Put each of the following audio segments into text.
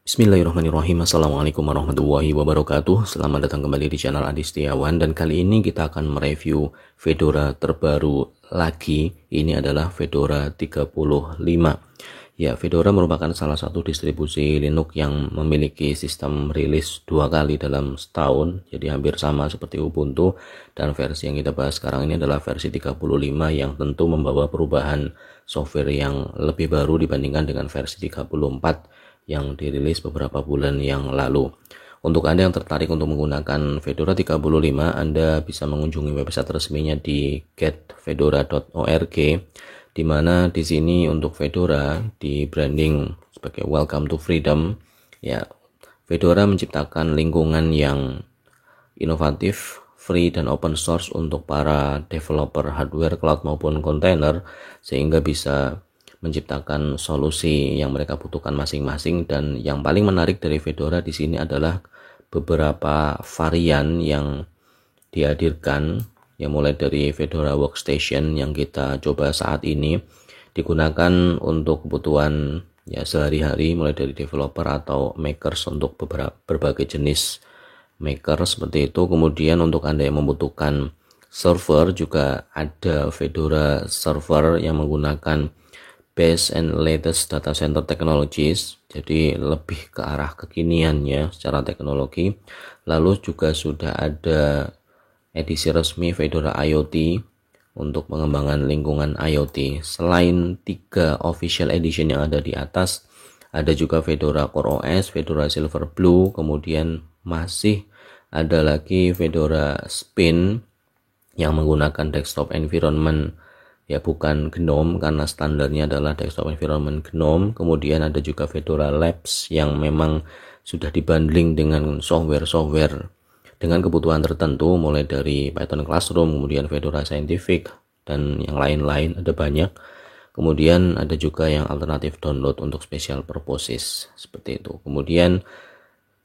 Bismillahirrahmanirrahim. Assalamualaikum warahmatullahi wabarakatuh. Selamat datang kembali di channel Adi Setiawan. Dan kali ini kita akan mereview Fedora terbaru lagi. Ini adalah Fedora 35. Ya, Fedora merupakan salah satu distribusi Linux yang memiliki sistem rilis 2 kali dalam setahun. Jadi hampir sama seperti Ubuntu. Dan versi yang kita bahas sekarang ini adalah versi 35 yang tentu membawa perubahan software yang lebih baru dibandingkan dengan versi 34 yang dirilis beberapa bulan yang lalu. Untuk Anda yang tertarik untuk menggunakan Fedora 35, Anda bisa mengunjungi website resminya di getfedora.org, di mana di sini untuk Fedora di branding sebagai Welcome to Freedom. Ya, Fedora menciptakan lingkungan yang inovatif, free dan open source untuk para developer hardware, cloud maupun kontainer, sehingga bisa menciptakan solusi yang mereka butuhkan masing-masing. Dan yang paling menarik dari Fedora di sini adalah beberapa varian yang dihadirkan, yang mulai dari Fedora Workstation yang kita coba saat ini digunakan untuk kebutuhan ya sehari-hari, mulai dari developer atau makers untuk berbagai jenis maker seperti itu. Kemudian untuk Anda yang membutuhkan server, juga ada Fedora server yang menggunakan best and latest data center technologies, jadi lebih ke arah kekiniannya secara teknologi. Lalu juga sudah ada edisi resmi Fedora IoT untuk pengembangan lingkungan IoT. Selain 3 official edition yang ada di atas, ada juga Fedora Core OS, Fedora Silverblue, kemudian masih ada lagi Fedora Spin yang menggunakan desktop environment, ya bukan GNOME karena standarnya adalah desktop environment GNOME. Kemudian ada juga Fedora Labs yang memang sudah dibundling dengan software-software dengan kebutuhan tertentu, mulai dari Python Classroom, kemudian Fedora Scientific, dan yang lain-lain, ada banyak. Kemudian ada juga yang alternatif download untuk special purposes seperti itu. Kemudian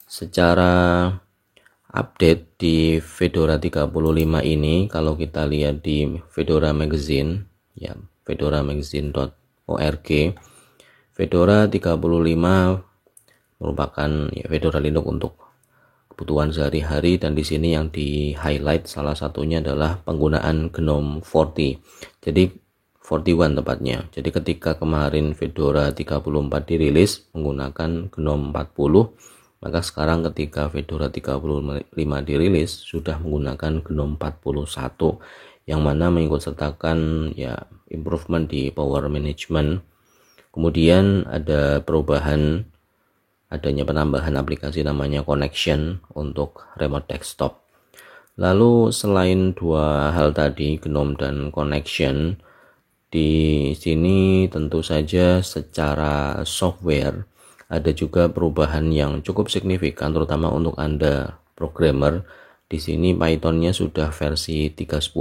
secara update di Fedora 35 ini, kalau kita lihat di Fedora Magazine, ya fedora-magazine.org, Fedora 35 merupakan ya Fedora Linux untuk kebutuhan sehari-hari. Dan di sini yang di highlight salah satunya adalah penggunaan GNOME 40, jadi 41 tepatnya. Jadi ketika kemarin Fedora 34 dirilis menggunakan GNOME 40, maka sekarang ketika Fedora 35 dirilis sudah menggunakan GNOME 41, yang mana mengikut sertakan ya improvement di power management. Kemudian ada perubahan, adanya penambahan aplikasi namanya Connection untuk remote desktop. Lalu selain dua hal tadi, GNOME dan Connection, di sini tentu saja secara software ada juga perubahan yang cukup signifikan, terutama untuk Anda programmer. Di sini Pythonnya sudah versi 3.10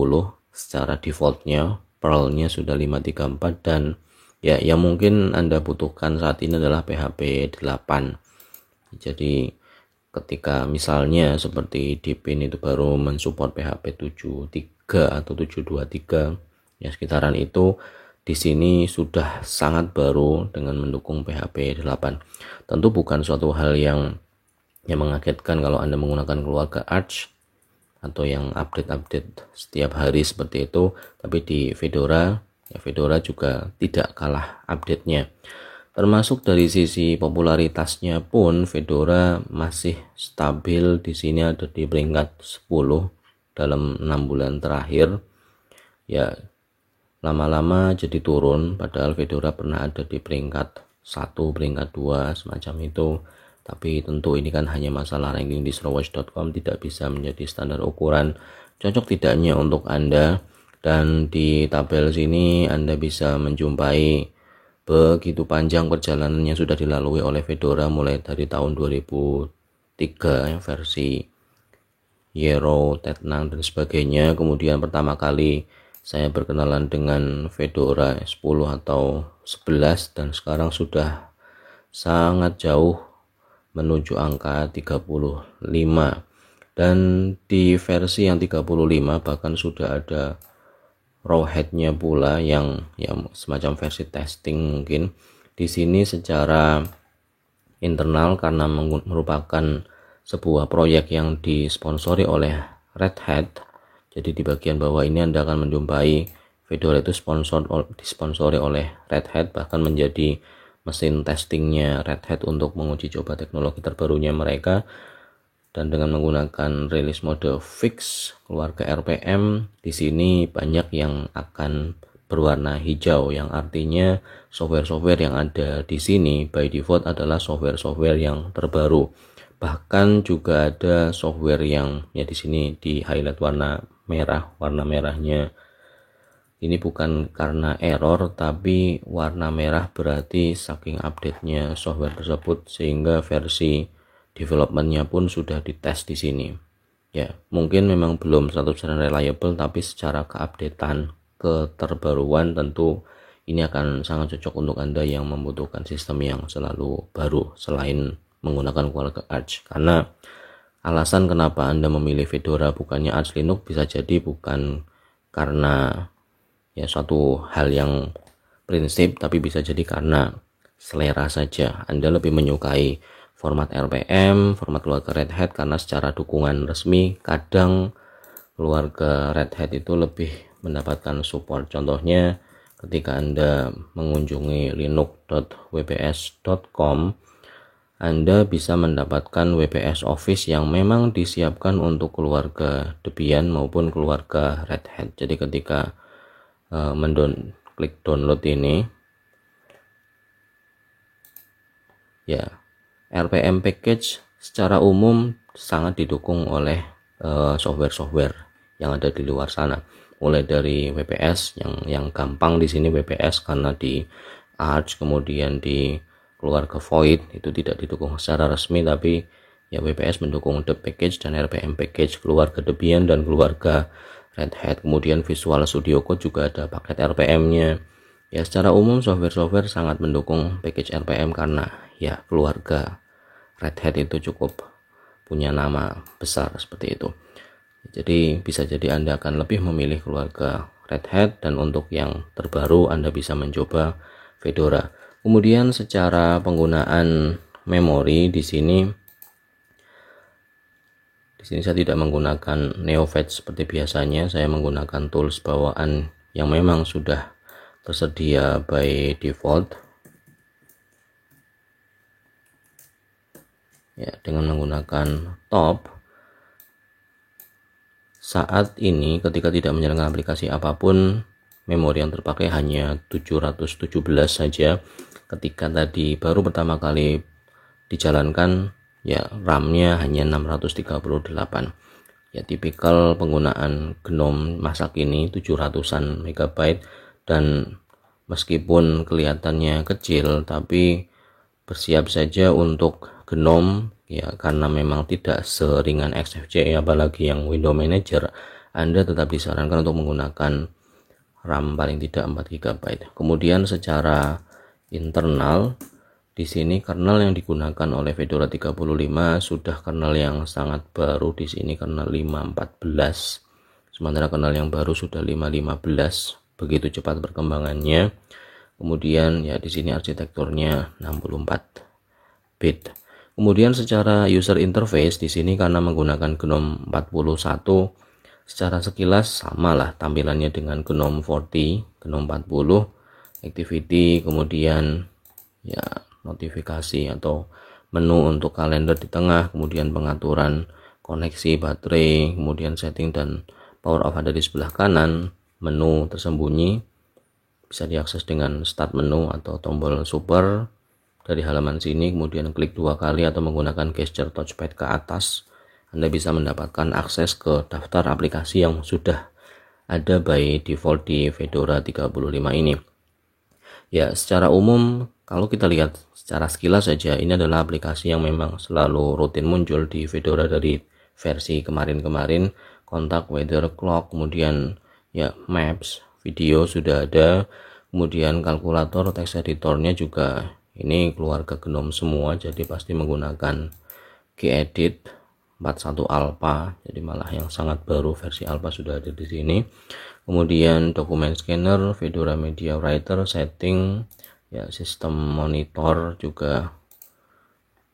secara defaultnya, Perlnya sudah 5.34, dan ya yang mungkin Anda butuhkan saat ini adalah PHP 8. Jadi ketika misalnya seperti Deepin itu baru mensupport PHP 7.3 atau 7.23, ya sekitaran itu, di sini sudah sangat baru dengan mendukung PHP 8. Tentu bukan suatu hal yang mengagetkan kalau Anda menggunakan keluarga Arch atau yang update-update setiap hari seperti itu, tapi di Fedora, ya Fedora juga tidak kalah update-nya. Termasuk dari sisi popularitasnya pun Fedora masih stabil. Di sini ada di peringkat 10 dalam 6 bulan terakhir. Ya lama-lama jadi turun, padahal Fedora pernah ada di peringkat 1, peringkat 2 semacam itu. Tapi tentu ini kan hanya masalah ranking di distro-watch.com, tidak bisa menjadi standar ukuran cocok tidaknya untuk Anda. Dan di tabel sini Anda bisa menjumpai begitu panjang perjalanan yang sudah dilalui oleh Fedora mulai dari tahun 2003 ya, versi Yero, Tetnang dan sebagainya. Kemudian pertama kali saya berkenalan dengan Fedora 10 atau 11, dan sekarang sudah sangat jauh menuju angka 35. Dan di versi yang 35 bahkan sudah ada rawheadnya pula yang semacam versi testing mungkin. Di sini secara internal karena merupakan sebuah proyek yang disponsori oleh Red Hat. Jadi di bagian bawah ini Anda akan menjumpai Fedora itu disponsori oleh Red Hat, bahkan menjadi mesin testingnya Red Hat untuk menguji coba teknologi terbarunya mereka. Dan dengan menggunakan release mode fix keluarga RPM, di sini banyak yang akan berwarna hijau, yang artinya software-software yang ada di sini by default adalah software-software yang terbaru. Bahkan juga ada software yang di sini di highlight warna merah, warna merahnya ini bukan karena error, tapi warna merah berarti saking update-nya software tersebut sehingga versi development-nya pun sudah dites di sini. Ya, mungkin memang belum 100% reliable, tapi secara keupdatean, keterbaruan tentu ini akan sangat cocok untuk Anda yang membutuhkan sistem yang selalu baru selain menggunakan keluarga Arch. Karena alasan kenapa Anda memilih Fedora bukannya Arch Linux bisa jadi bukan karena suatu hal yang prinsip, tapi bisa jadi karena selera saja. Anda lebih menyukai format RPM, format keluarga Red Hat karena secara dukungan resmi kadang keluarga Red Hat itu lebih mendapatkan support. Contohnya ketika Anda mengunjungi linux.wps.com, Anda bisa mendapatkan WPS Office yang memang disiapkan untuk keluarga Debian maupun keluarga Red Hat. Jadi ketika klik download ini, RPM package secara umum sangat didukung oleh software-software yang ada di luar sana, mulai dari WPS yang gampang di sini WPS karena di Arch, kemudian di keluarga Void itu tidak didukung secara resmi, tapi WPS mendukung Deb package dan RPM package keluarga Debian dan keluarga Red Hat. Kemudian Visual Studio Code juga ada paket RPM-nya. Secara umum software-software sangat mendukung package RPM karena keluarga Red Hat itu cukup punya nama besar seperti itu. Jadi bisa jadi Anda akan lebih memilih keluarga Red Hat, dan untuk yang terbaru Anda bisa mencoba Fedora. Kemudian secara penggunaan memori di sini saya tidak menggunakan NeoFetch seperti biasanya. Saya menggunakan tools bawaan yang memang sudah tersedia by default. Dengan menggunakan top, saat ini ketika tidak menjalankan aplikasi apapun, memori yang terpakai hanya 717 saja. Ketika tadi baru pertama kali dijalankan, RAM-nya hanya 638. Tipikal penggunaan GNOME masa kini 700-an MB, dan meskipun kelihatannya kecil, tapi bersiap saja untuk GNOME karena memang tidak seringan XFCE apalagi yang Window Manager. Anda tetap disarankan untuk menggunakan RAM paling tidak 4 GB. Kemudian secara internal di sini kernel yang digunakan oleh Fedora 35 sudah kernel yang sangat baru, di sini kernel 5.14. Sementara kernel yang baru sudah 5.15. Begitu cepat perkembangannya. Kemudian di sini arsitekturnya 64 bit. Kemudian secara user interface di sini karena menggunakan GNOME 41, secara sekilas samalah tampilannya dengan GNOME 40, GNOME 40, activity, kemudian notifikasi atau menu untuk kalender di tengah, kemudian pengaturan koneksi baterai, kemudian setting dan power off ada di sebelah kanan. Menu tersembunyi bisa diakses dengan start menu atau tombol super dari halaman sini, kemudian klik 2 kali atau menggunakan gesture touchpad ke atas. Anda bisa mendapatkan akses ke daftar aplikasi yang sudah ada by default di Fedora 35 ini. Secara umum kalau kita lihat secara sekilas saja, ini adalah aplikasi yang memang selalu rutin muncul di Fedora dari versi kemarin-kemarin. Kontak, weather, clock, kemudian maps, video sudah ada, kemudian kalkulator, text editornya juga ini keluarga GNOME semua, jadi pasti menggunakan Gedit 41 Alpha, jadi malah yang sangat baru versi Alpha sudah ada di sini. Kemudian dokumen scanner, Fedora Media Writer, setting, sistem monitor juga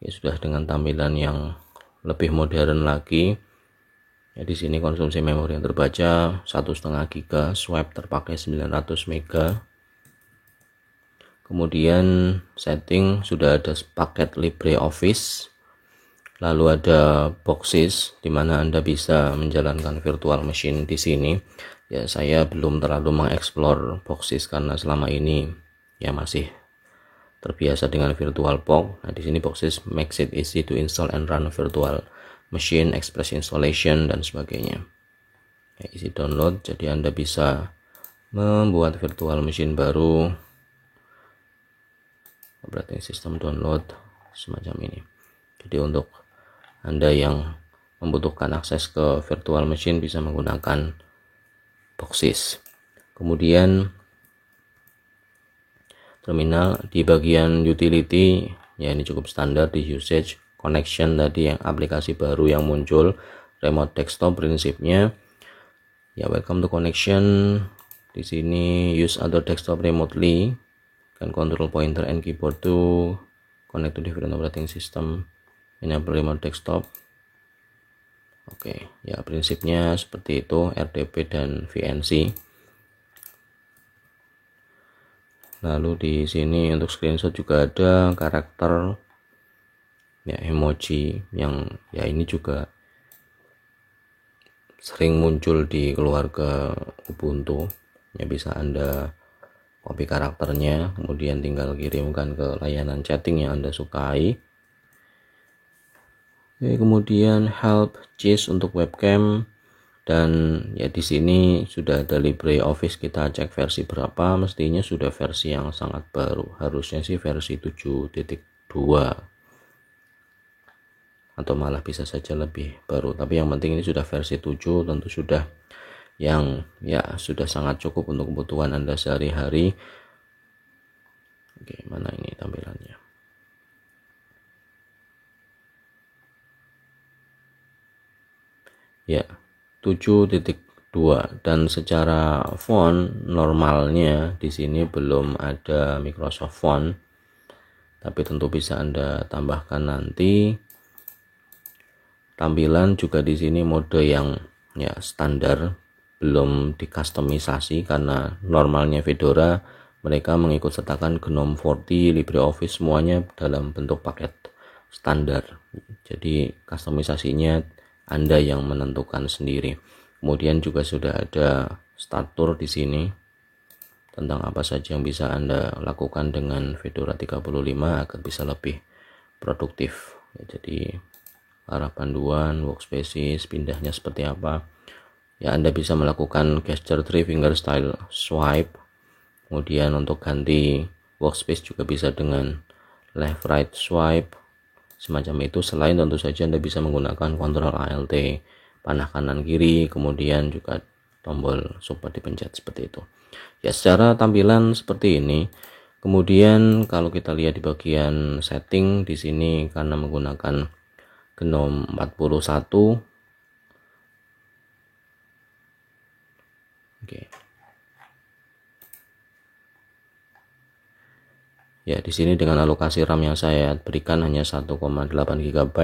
ya sudah dengan tampilan yang lebih modern lagi. Ya, di sini konsumsi memori yang terbaca 1,5 GB, swipe terpakai 900 MB. Kemudian setting sudah ada paket LibreOffice, lalu ada Boxsys di mana Anda bisa menjalankan virtual machine di sini. Ya, saya belum terlalu mengeksplor Boxsys karena selama ini ya masih terbiasa dengan VirtualBox. Nah, di sini Boxsys makes it easy to install and run virtual machine, express installation dan sebagainya. Ya, isi download, jadi Anda bisa membuat virtual machine baru, operating system download semacam ini. Jadi untuk Anda yang membutuhkan akses ke virtual machine bisa menggunakan Boxsys. Kemudian terminal di bagian utility, ya ini cukup standar di usage. Connection tadi yang aplikasi baru yang muncul, remote desktop prinsipnya ya welcome to connection. Di sini use other desktop remotely, can control pointer and keyboard to connect to different operating system, enable remote desktop. Oke, ya prinsipnya seperti itu, RDP dan VNC. Lalu di sini untuk screenshot juga ada karakter ya emoji yang ya ini juga sering muncul di keluarga Ubuntu. Ya bisa Anda copy karakternya, kemudian tinggal kirimkan ke layanan chatting yang Anda sukai. Oke, kemudian help Jis untuk webcam, dan ya di sini sudah ada LibreOffice. Kita cek versi berapa, mestinya sudah versi yang sangat baru, harusnya sih versi 7.2 atau malah bisa saja lebih baru, tapi yang penting ini sudah versi 7, tentu sudah yang ya sudah sangat cukup untuk kebutuhan Anda sehari-hari. Oke, mana ini tampilannya? Ya 7.2, dan secara font normalnya di sini belum ada Microsoft Font, tapi tentu bisa Anda tambahkan nanti. Tampilan juga di sini mode yang ya standar, belum dikustomisasi karena normalnya Fedora mereka mengikut sertakan GNOME 40, LibreOffice semuanya dalam bentuk paket standar. Jadi kustomisasinya Anda yang menentukan sendiri. Kemudian juga sudah ada statur di sini tentang apa saja yang bisa Anda lakukan dengan Fedora 35 agar bisa lebih produktif. Ya, jadi arah panduan, workspaces, pindahnya seperti apa. Ya, Anda bisa melakukan gesture 3 finger style swipe. Kemudian untuk ganti workspace juga bisa dengan left right swipe semacam itu. Selain tentu saja Anda bisa menggunakan kontrol ALT panah kanan kiri, kemudian juga tombol support dipencet seperti itu. Ya, secara tampilan seperti ini. Kemudian kalau kita lihat di bagian setting di sini karena menggunakan GNOME 41. Oke. Ya, di sini dengan alokasi RAM yang saya berikan hanya 1,8 GB,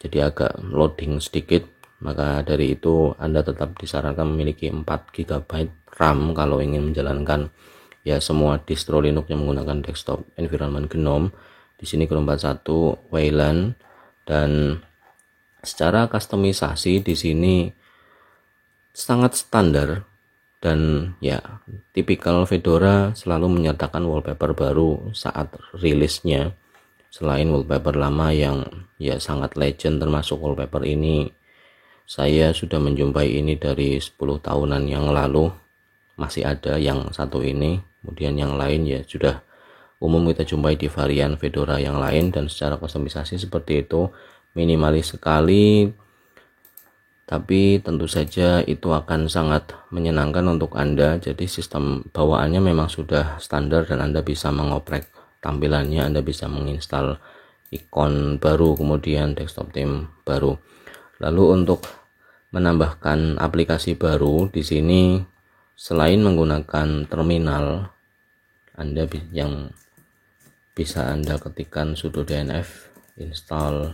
jadi agak loading sedikit. Maka dari itu Anda tetap disarankan memiliki 4 GB RAM kalau ingin menjalankan ya semua distro Linux yang menggunakan desktop environment GNOME. Di sini GNOME 41 Wayland, dan secara kustomisasi di sini sangat standar. Dan ya tipikal Fedora selalu menyertakan wallpaper baru saat rilisnya, selain wallpaper lama yang ya sangat legend. Termasuk wallpaper ini saya sudah menjumpai ini dari 10 tahunan yang lalu, masih ada yang satu ini. Kemudian yang lain ya sudah umum kita jumpai di varian Fedora yang lain, dan secara kustomisasi seperti itu, minimalis sekali, tapi tentu saja itu akan sangat menyenangkan untuk Anda. Jadi sistem bawaannya memang sudah standar dan Anda bisa mengoprek tampilannya, Anda bisa menginstal ikon baru, kemudian desktop theme baru. Lalu untuk menambahkan aplikasi baru di sini, selain menggunakan terminal, Anda yang bisa Anda ketikkan sudo dnf install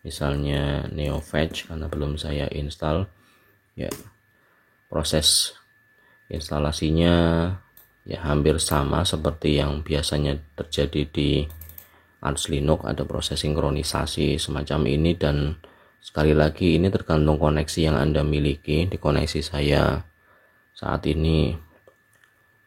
misalnya NeoFetch karena belum saya install, ya proses instalasinya ya hampir sama seperti yang biasanya terjadi di Arch Linux, ada proses sinkronisasi semacam ini. Dan sekali lagi ini tergantung koneksi yang Anda miliki. Di koneksi saya saat ini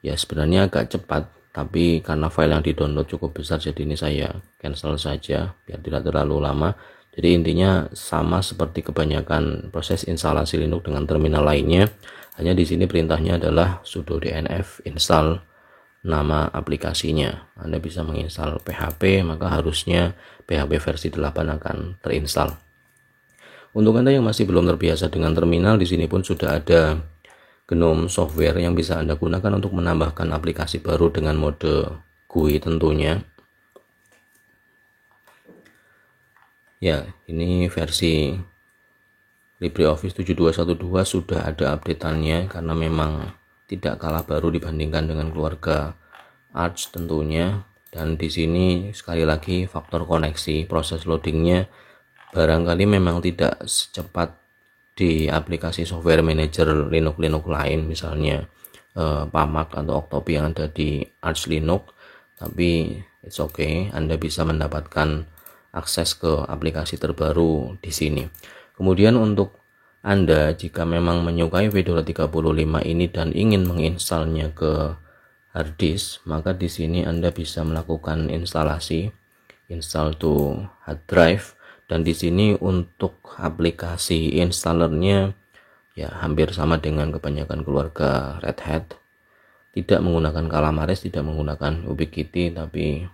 ya sebenarnya agak cepat, tapi karena file yang di-download cukup besar, jadi ini saya cancel saja biar tidak terlalu lama. Jadi intinya sama seperti kebanyakan proses instalasi Linux dengan terminal lainnya, hanya di sini perintahnya adalah sudo dnf install nama aplikasinya. Anda bisa menginstal PHP, maka harusnya PHP versi 8 akan terinstall. Untuk Anda yang masih belum terbiasa dengan terminal, di sini pun sudah ada GNOME software yang bisa Anda gunakan untuk menambahkan aplikasi baru dengan mode GUI tentunya. Ya, ini versi LibreOffice 7212 sudah ada updateannya karena memang tidak kalah baru dibandingkan dengan keluarga Arch tentunya. Dan di sini sekali lagi faktor koneksi, proses loadingnya barangkali memang tidak secepat di aplikasi software manager Linux lain, misalnya Pamac atau Octopi yang ada di Arch Linux, tapi it's okay, Anda bisa mendapatkan akses ke aplikasi terbaru di sini. Kemudian untuk Anda jika memang menyukai Fedora 35 ini dan ingin menginstalnya ke hard disk, maka di sini Anda bisa melakukan instalasi install to hard drive. Dan di sini untuk aplikasi installernya ya hampir sama dengan kebanyakan keluarga Red Hat, tidak menggunakan Calamares, tidak menggunakan Ubiquiti, tapi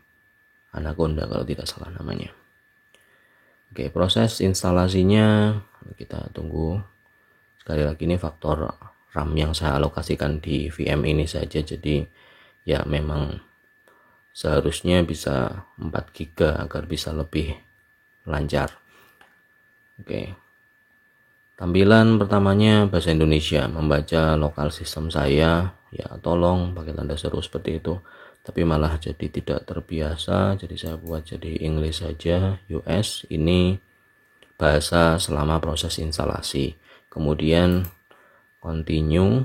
Anaconda kalau tidak salah namanya. Oke, proses instalasinya kita tunggu. Sekali lagi ini faktor RAM yang saya alokasikan di VM ini saja, jadi ya memang seharusnya bisa 4 GB agar bisa lebih lancar. Oke, tampilan pertamanya bahasa Indonesia, membaca lokal sistem saya, ya tolong pakai tanda seru seperti itu, tapi malah jadi tidak terbiasa, jadi saya buat jadi English saja. US ini bahasa selama proses instalasi. Kemudian continue.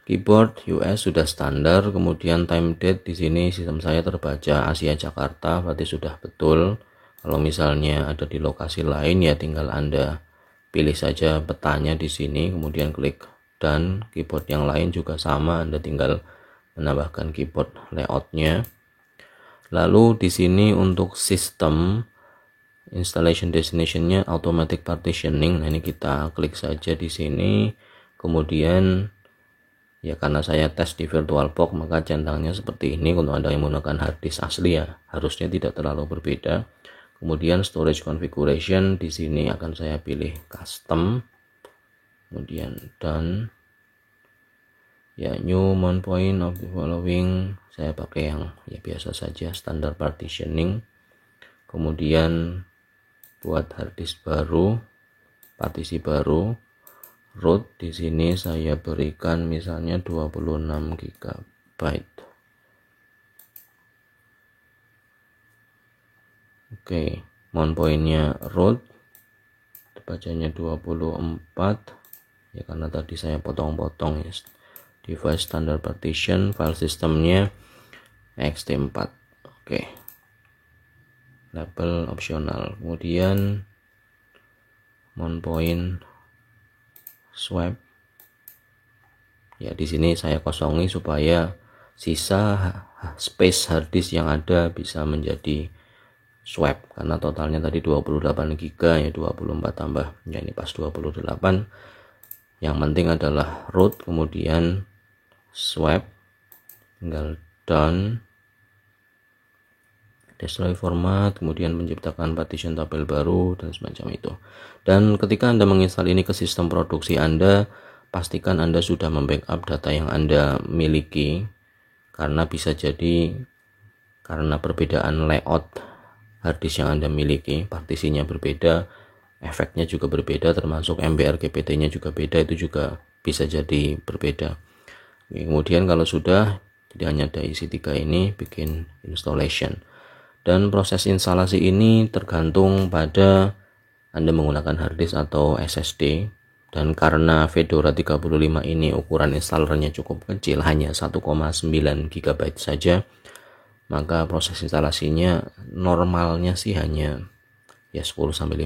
Keyboard US sudah standar. Kemudian time date, di sini sistem saya terbaca Asia Jakarta, berarti sudah betul. Kalau misalnya ada di lokasi lain ya tinggal Anda pilih saja petanya di sini, kemudian klik dan keyboard yang lain juga sama, Anda tinggal menambahkan keyboard layoutnya. Lalu di sini untuk sistem installation destinationnya automatic partitioning. Nah, ini kita klik saja di sini. Kemudian ya karena saya tes di VirtualBox maka centangnya seperti ini. Untuk Anda yang menggunakan hard disk asli ya harusnya tidak terlalu berbeda. Kemudian storage configuration, di sini akan saya pilih custom. Kemudian done. Ya, new mount point of the following, saya pakai yang ya biasa saja, standard partitioning. Kemudian buat hard disk baru, partisi baru, root di sini saya berikan misalnya 26 GB. Oke, mount pointnya root, bacanya 24 ya karena tadi saya potong-potong ya. Device standard partition, file sistemnya ext4. Oke, label opsional. Kemudian mount point swap ya, di sini saya kosongi supaya sisa space hard disk yang ada bisa menjadi swap, karena totalnya tadi 28 GB ya, 24 tambah ya ini pas 28. Yang penting adalah root kemudian swap, tinggal done, destroy format, kemudian menciptakan partition tabel baru dan semacam itu. Dan ketika Anda menginstal ini ke sistem produksi Anda, pastikan Anda sudah membackup data yang Anda miliki, karena bisa jadi karena perbedaan layout harddisk yang Anda miliki, partisinya berbeda, efeknya juga berbeda, termasuk MBR GPT-nya juga beda, itu juga bisa jadi berbeda. Kemudian kalau sudah, tidak hanya ada isi 3 ini, bikin installation. Dan proses instalasi ini tergantung pada Anda menggunakan hard disk atau SSD. Dan karena Fedora 35 ini ukuran installernya cukup kecil, hanya 1,9 GB saja, maka proses instalasinya normalnya sih hanya ya 10-15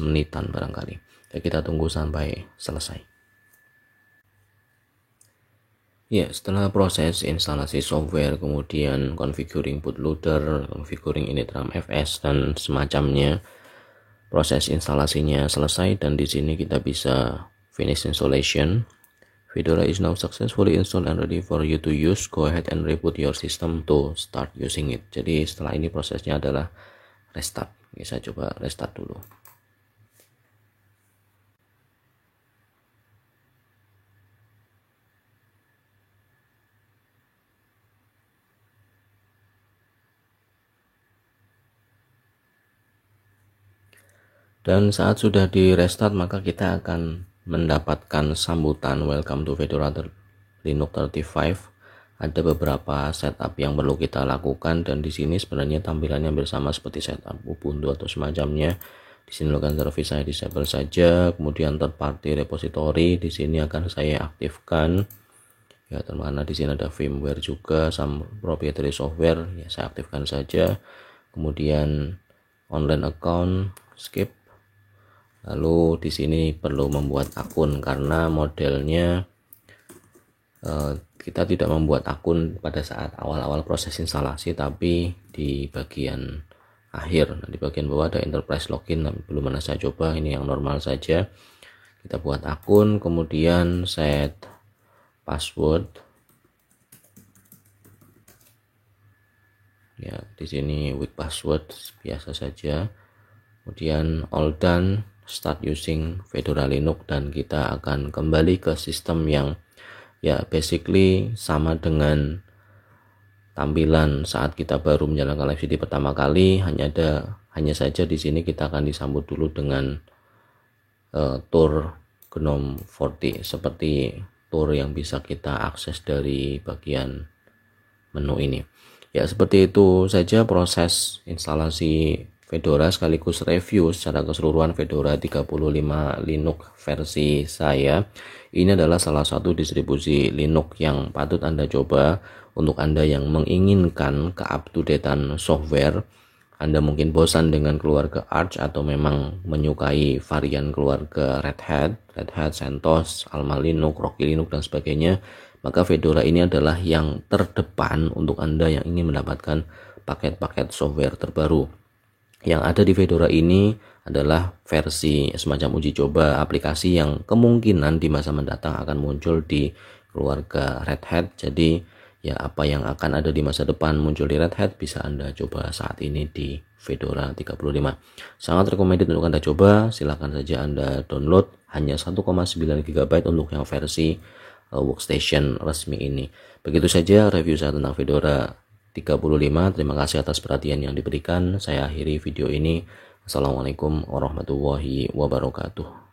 menitan barangkali. Ya, kita tunggu sampai selesai. Ya, setelah proses instalasi software, kemudian configuring bootloader, configuring init RAM FS dan semacamnya, proses instalasinya selesai dan di sini kita bisa finish installation. Fedora is now successfully installed and ready for you to use. Go ahead and reboot your system to start using it. Jadi setelah ini prosesnya adalah restart. Oke, saya coba restart dulu. Dan saat sudah di restart, maka kita akan mendapatkan sambutan welcome to Fedora Linux 35. Ada beberapa setup yang perlu kita lakukan dan di sini sebenarnya tampilannya bersama seperti setup Ubuntu atau semacamnya. Di sini local service saya disable saja, kemudian third party repository di sini akan saya aktifkan. Ya, termana di sini ada firmware juga, some proprietary software, ya saya aktifkan saja. Kemudian online account skip. Lalu di sini perlu membuat akun karena modelnya kita tidak membuat akun pada saat awal-awal proses instalasi, tapi di bagian akhir. Nah, di bagian bawah ada enterprise login, belum pernah saya coba, ini yang normal saja. Kita buat akun, kemudian set password. Ya, di sini weak password biasa saja. Kemudian all done, start using Fedora Linux dan kita akan kembali ke sistem yang ya basically sama dengan tampilan saat kita baru menjalankan live CD pertama kali. Hanya saja di sini kita akan disambut dulu dengan tour GNOME 40 seperti tour yang bisa kita akses dari bagian menu ini. Ya, seperti itu saja proses instalasi Fedora sekaligus review secara keseluruhan Fedora 35 Linux versi saya. Ini adalah salah satu distribusi Linux yang patut Anda coba untuk Anda yang menginginkan ke-up-to-datean software. Anda mungkin bosan dengan keluarga Arch atau memang menyukai varian keluarga Red Hat, CentOS, Alma Linux, Rocky Linux dan sebagainya. Maka Fedora ini adalah yang terdepan untuk Anda yang ingin mendapatkan paket-paket software terbaru. Yang ada di Fedora ini adalah versi semacam uji coba aplikasi yang kemungkinan di masa mendatang akan muncul di keluarga Red Hat. Jadi ya apa yang akan ada di masa depan muncul di Red Hat bisa Anda coba saat ini di Fedora 35. Sangat recommended untuk Anda coba, silahkan saja Anda download, hanya 1,9 GB untuk yang versi workstation resmi ini. Begitu saja review saya tentang Fedora 35. Terima kasih atas perhatian yang diberikan. Saya akhiri video ini. Assalamualaikum warahmatullahi wabarakatuh.